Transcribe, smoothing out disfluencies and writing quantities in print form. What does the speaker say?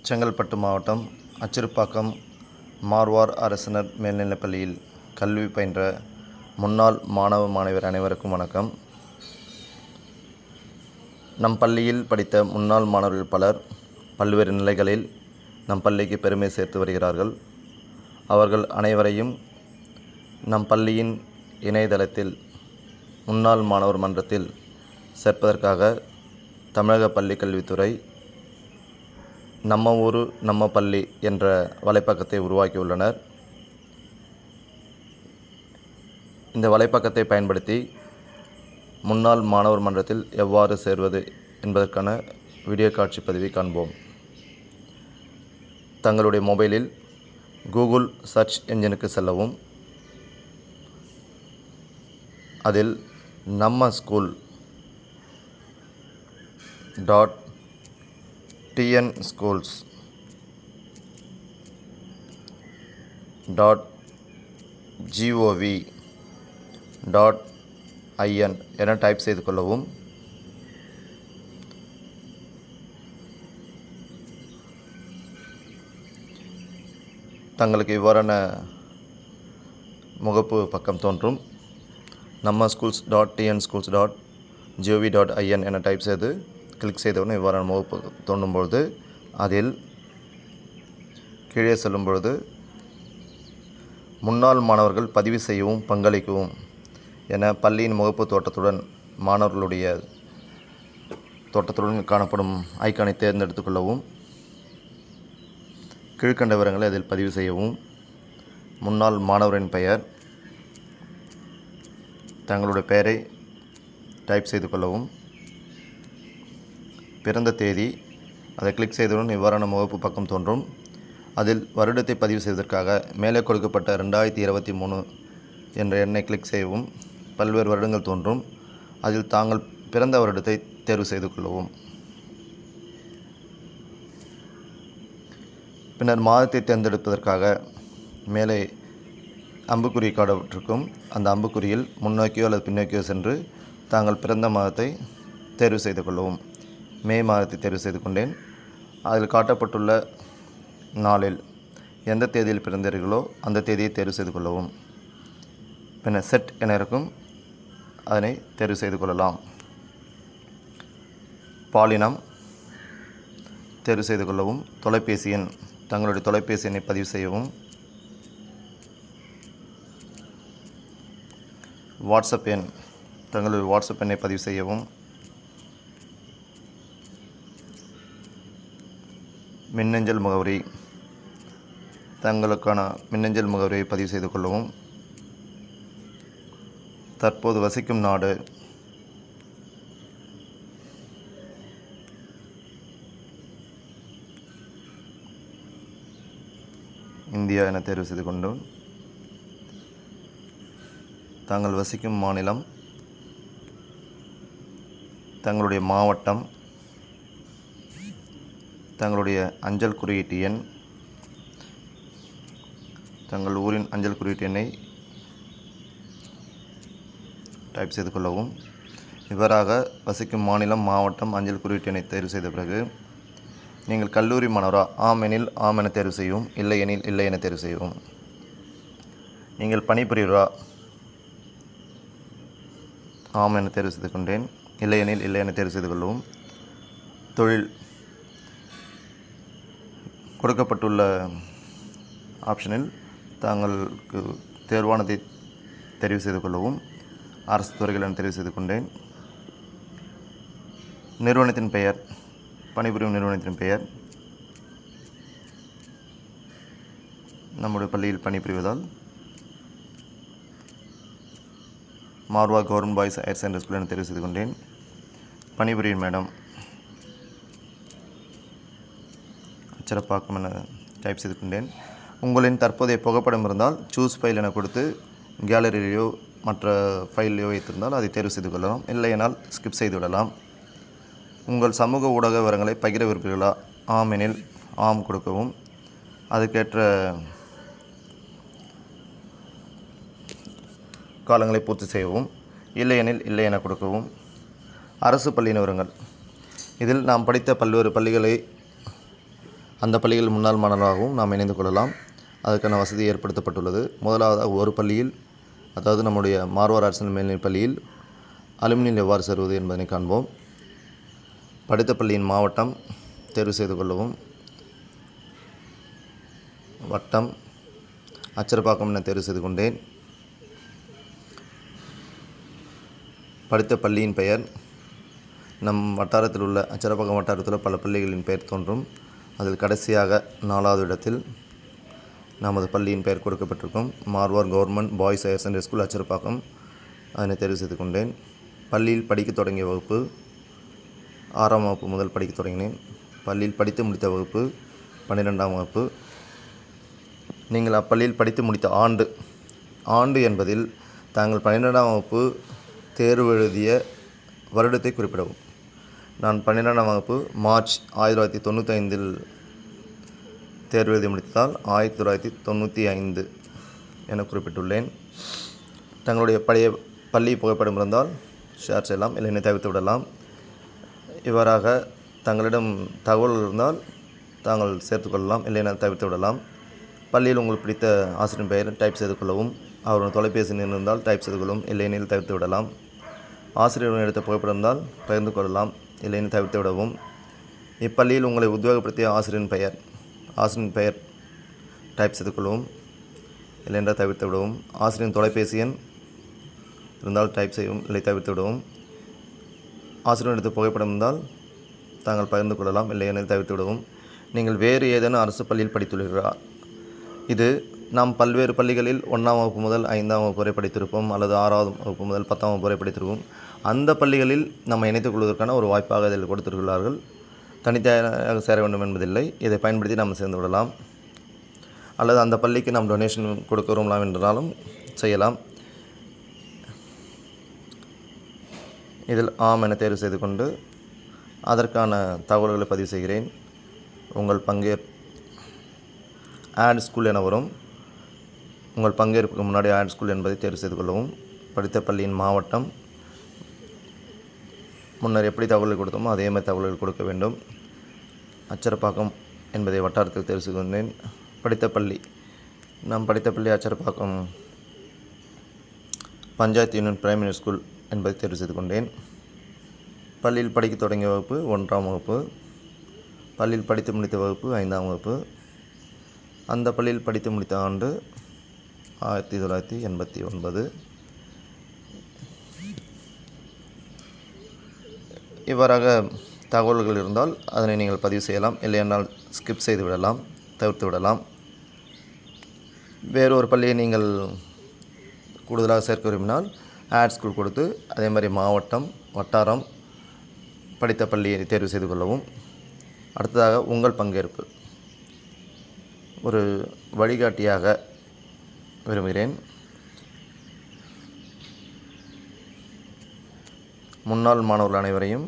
செங்கல்பட்டு மாவட்டம் அச்சிறுப்பாக்கம் மார்வார் அரசினர் மேல்நிலைப்பள்ளியில் கல்வி பயின்ற முன்னாள் மாணவ மாணவியர் அனைவருக்கும் வணக்கம். நம் பள்ளியில் படித்த முன்னாள் மாணவர்கள் பலர் பல்வேறு நிலைகளில் நம் பள்ளிக்கு பெருமை சேர்த்து வருகிறார்கள். அவர்கள் அனைவரையும் நம் பள்ளியின் இணையதளத்தில் முன்னாள் மாணவர் மன்றத்தில் சேர்ப்பதற்காக தமிழக பள்ளிக்கல்வித்துறை நம்ம ஊரு நம்ம பள்ளி என்ற வலைப்பக்கத்தை உருவாக்கியுள்ளனர். இந்த வலைப்பக்கத்தை பயன்படுத்தி முன்னாள் மாணவர் மன்றத்தில் எவ்வாறு சேர்வது என்பதற்கான வீடியோ காட்சி பதிவை காண்போம். தங்களுடைய மொபைலில் கூகுள் சர்ச் என்ஜினுக்கு செல்லவும். அதில் நம்ம ஸ்கூல் .tnschools.gov.in என டைப் செய்து கொள்ளவும். தங்களுக்கு இவ்வாறான முகப்பு பக்கம் தோன்றும். நம்ம schools.tnschools.gov.in என டைப் செய்து கிளிக் செய்தவுடன் இவ்வாறான முகப்பு தோன்றும்பொழுது அதில் கீழே செல்லும் பொழுது முன்னாள் மாணவர்கள் பதிவு செய்யவும் பங்களிக்கவும் என பள்ளியின் முகப்பு தோட்டத்துடன் மாணவர்களுடைய தோட்டத்துடன் காணப்படும் ஐக்கானை தேர்ந்தெடுத்து கொள்ளவும். கீழ்கண்ட விவரங்களை அதில் பதிவு செய்யவும். முன்னாள் மாணவரின் பெயர், தங்களுடைய பெயரை டைப் செய்து கொள்ளவும். பிறந்த தேதி, அதை கிளிக் செய்தவுடன் இவ்வாறான முகப்பு பக்கம் தோன்றும். அதில் வருடத்தை பதிவு செய்வதற்காக மேலே கொடுக்கப்பட்ட 2023 என்ற எண்ணை கிளிக் செய்யவும். பல்வேறு வருடங்கள் தோன்றும். அதில் தாங்கள் பிறந்த வருடத்தை தேர்வு செய்து கொள்ளவும். பின்னர் மாதத்தை தேர்ந்தெடுப்பதற்காக மேலே அம்புக்குறி காட்டப்பட்டிருக்கும். அந்த அம்புக்குறியில் முன்னோக்கியோ அல்லது பின்னோக்கியோ சென்று தாங்கள் பிறந்த மாதத்தை தேர்வு செய்து கொள்ளவும். மே மாதத்தை தேர்வு செய்து கொண்டேன். அதில் காட்டப்பட்டுள்ள நாளில் எந்த தேதியில் பிறந்தீர்களோ அந்த தேதியை தேர்வு செய்து கொள்ளவும். பின்னர் செட் என இருக்கும், அதனை தேர்வு செய்து கொள்ளலாம். பாலினம் தேர்வு செய்து கொள்ளவும். தொலைபேசி எண், தங்களுடைய தொலைபேசி எண்ணை பதிவு செய்யவும். வாட்ஸ்அப் எண், தங்களுடைய வாட்ஸ்அப் எண்ணை பதிவு செய்யவும். மின்னஞ்சல் முகவரி, தங்களுக்கான மின்னஞ்சல் முகவரியை பதிவு செய்து கொள்ளவும். தற்போது வசிக்கும் நாடு, இந்தியா என தேர்வு செய்து கொண்டோம். தாங்கள் வசிக்கும் மாநிலம், தங்களுடைய மாவட்டம், தங்களுடைய அஞ்சல் குறியீட்டு எண், தங்கள் ஊரின் அஞ்சல் குறியீட்டு எண்ணை டைப் செய்து கொள்ளவும். இவ்வாறாக வசிக்கும் மாநிலம், மாவட்டம், அஞ்சல் குறியீட்டு எண்ணை தேர்வு செய்த பிறகு நீங்கள் கல்லூரி மாணவரா? ஆம் எனில் ஆம் என தேர்வு செய்யவும். இல்லை எனில் இல்லை என தேர்வு செய்யவும். நீங்கள் பணிபுரிவரா? ஆம் என தேர்வு செய்து கொண்டேன். இல்லை எனில் இல்லை என தேர்வு செய்து கொள்ளவும். தொழில், கொடுக்கப்பட்டுள்ள ஆப்ஷனில் தாங்களுக்கு தேர்வானதை தெரிவு செய்து கொள்ளவும். அரசு துறைகள் என தெரிவு செய்து கொண்டேன். நிறுவனத்தின் பெயர், பணிபுரியும் நிறுவனத்தின் பெயர், நம்முடைய பள்ளியில் பணிபுரிவதால் Marva government boys higher secondary school என தெரிவு செய்து கொண்டேன். பணிபுரியும் மேடம், அச்சிறுப்பாக்கம் என டைப் செய்து கொண்டேன். உங்களின் தற்போதைய புகைப்படம் இருந்தால் சூஸ் ஃபைல் என கொடுத்து கேலரியிலையோ மற்ற ஃபைல்லையோ வைத்திருந்தால் அதை தேர்வு செய்து கொள்ளலாம். இல்லையெனால் ஸ்கிப் செய்து விடலாம். உங்கள் சமூக ஊடக விவரங்களை பகிர விரும்புகிறீர்களா? ஆம் எனில் ஆம் கொடுக்கவும். அதுக்கேற்ற காலங்களை பூர்த்தி செய்யவும். இல்லையெனில் இல்லை என கொடுக்கவும். அரசு பள்ளியின் விவரங்கள், இதில் நாம் படித்த பல்வேறு பள்ளிகளை அந்த பள்ளியில் முன்னாள் மாணவராகவும் நாம் இணைந்து கொள்ளலாம். அதற்கான வசதி ஏற்படுத்தப்பட்டுள்ளது. முதலாவதாக ஒரு பள்ளியில், அதாவது நம்முடைய மார்வார் அரசு மேல்நிலைப் பள்ளியில் அலுமினியில் எவ்வாறு சேருவது என்பதனை காண்போம். படித்த பள்ளியின் மாவட்டம் தேர்வு செய்து கொள்ளவும். வட்டம் அச்சரப்பாக்கம் என தேர்வு செய்து கொண்டேன். படித்த பள்ளியின் பெயர், நம் வட்டாரத்தில் உள்ள அச்சரப்பாக்கம் வட்டாரத்தில் பல பள்ளிகளின் பெயர் தோன்றும். அதில் கடைசியாக 4வது இடத்தில் நமது பள்ளியின் பெயர் கொடுக்கப்பட்டிருக்கும். Marwar government boys higher secondary school Acharapakkam, அதனை தேர்வு செய்து கொண்டேன். பள்ளியில் படிக்க தொடங்கிய வகுப்பு 6ஆம் வகுப்பு முதல் படிக்க தொடங்கினேன். பள்ளியில் படித்து முடித்த வகுப்பு 12ஆம் வகுப்பு. நீங்கள் அப்பள்ளியில் படித்து முடித்த ஆண்டு என்பதில் தாங்கள் 12ஆம் வகுப்பு தேர்வு எழுதிய வருடத்தை குறிப்பிடவும். நான் 12ஆம் வகுப்பு மார்ச் 1995 தேர்வு எழுதி முடித்தால் 1995 என குறிப்பிட்டுள்ளேன். தங்களுடைய பழைய பள்ளி புகைப்படம் இருந்தால் ஷேர் செய்யலாம், இல்லைன்னு தவிர்த்து விடலாம். இவ்வாறாக தங்களிடம் தகவல் இருந்தால் தாங்கள் சேர்த்துக்கொள்ளலாம், இல்லைன்னா தவிர்த்து விடலாம். பள்ளியில் உங்களுக்கு பிடித்த ஆசிரியர் பெயர் டைப் செய்து கொள்ளவும். அவருடைய தொலைபேசி எண் இருந்தால் டைப் செய்து கொள்ளவும், இல்லையெனில் தவிர்த்து விடலாம். ஆசிரியருடன் எடுத்த புகைப்படம் இருந்தால் பகிர்ந்து கொள்ளலாம், இல்லைன்னு தவிர்த்து விடவும். இப்பள்ளியில் உங்களை உத்வேகப்படுத்திய ஆசிரியரின் பெயர் டைப் செய்து கொள்ளவும், இல்லையென்றால் தவிர்த்து விடவும். ஆசிரியரின் தொலைபேசி எண் இருந்தால் டைப் செய்யவும், இல்லை தவிர்த்து விடவும். ஆசிரியர் எடுத்த புகைப்படம் இருந்தால் தாங்கள் பகிர்ந்து கொள்ளலாம், இல்லையெனில் தவிர்த்து விடவும். நீங்கள் வேறு ஏதேனும் அரசு பள்ளியில் படித்துள்ளீர்களா? இது நாம் பல்வேறு பள்ளிகளில் 1ஆம் வகுப்பு முதல் 5ஆம் வகுப்பு வரை படித்திருப்போம், அல்லது 6வது வகுப்பு முதல் 10ஆம் வகுப்பு வரை படித்திருப்போம். அந்த பள்ளிகளில் நம்ம இணைத்துக் கொள்வதற்கான ஒரு வாய்ப்பாக இதில் கொடுத்திருக்கிறார்கள். தனித்தனியாக சேர வேண்டும் என்பதில்லை. இதை பயன்படுத்தி நாம் சேர்ந்து விடலாம். அல்லது அந்த பள்ளிக்கு நாம் டொனேஷன் கொடுக்க விரும்பலாம் என்றாலும் செய்யலாம். இதில் ஆம் என தேர்வு செய்து கொண்டு அதற்கான தகவல்களை பதிவு செய்கிறேன். உங்கள் ஆட் ஸ்கூல் என வரும். உங்கள் பங்கேற்புக்கு முன்னாடி ஆட் ஸ்கூல் என்பதை தேர்வு செய்து கொள்ளவும். படித்த பள்ளியின் மாவட்டம், முன்னர் எப்படி தகவல்கள் கொடுத்தோமோ அதே மாதிரி தகவல்கள் கொடுக்க வேண்டும். அச்சரப்பாக்கம் என்பதை வட்டாரத்தில் தேர்வு செய்து கொண்டேன். படித்த பள்ளி, நாம் படித்த பள்ளி Acharapakkam panchayat union primary school என்பதை தேர்வு செய்து கொண்டேன். பள்ளியில் படிக்க தொடங்கிய வகுப்பு 1ஆம் வகுப்பு. பள்ளியில் படித்து முடித்த வகுப்பு 5ஆம் வகுப்பு. அந்த பள்ளியில் படித்து முடித்த ஆண்டு 1989. இவ்வாறாக தகவல்கள் இருந்தால் அதனை நீங்கள் பதிவு செய்யலாம், இல்லையென்றால் ஸ்கிப் செய்து விடலாம், தவிர்த்து விடலாம். வேறு ஒரு பள்ளியை நீங்கள் கூடுதலாக சேர்க்க விரும்பினால் ஆட் ஸ்கூல் கொடுத்து அதே மாதிரி மாவட்டம், வட்டாரம், படித்த பள்ளியை தேர்வு செய்து கொள்ளவும். அடுத்ததாக உங்கள் பங்கேற்பு ஒரு வழிகாட்டியாக விரும்புகிறேன். முன்னாள் மாணவர்கள் அனைவரையும்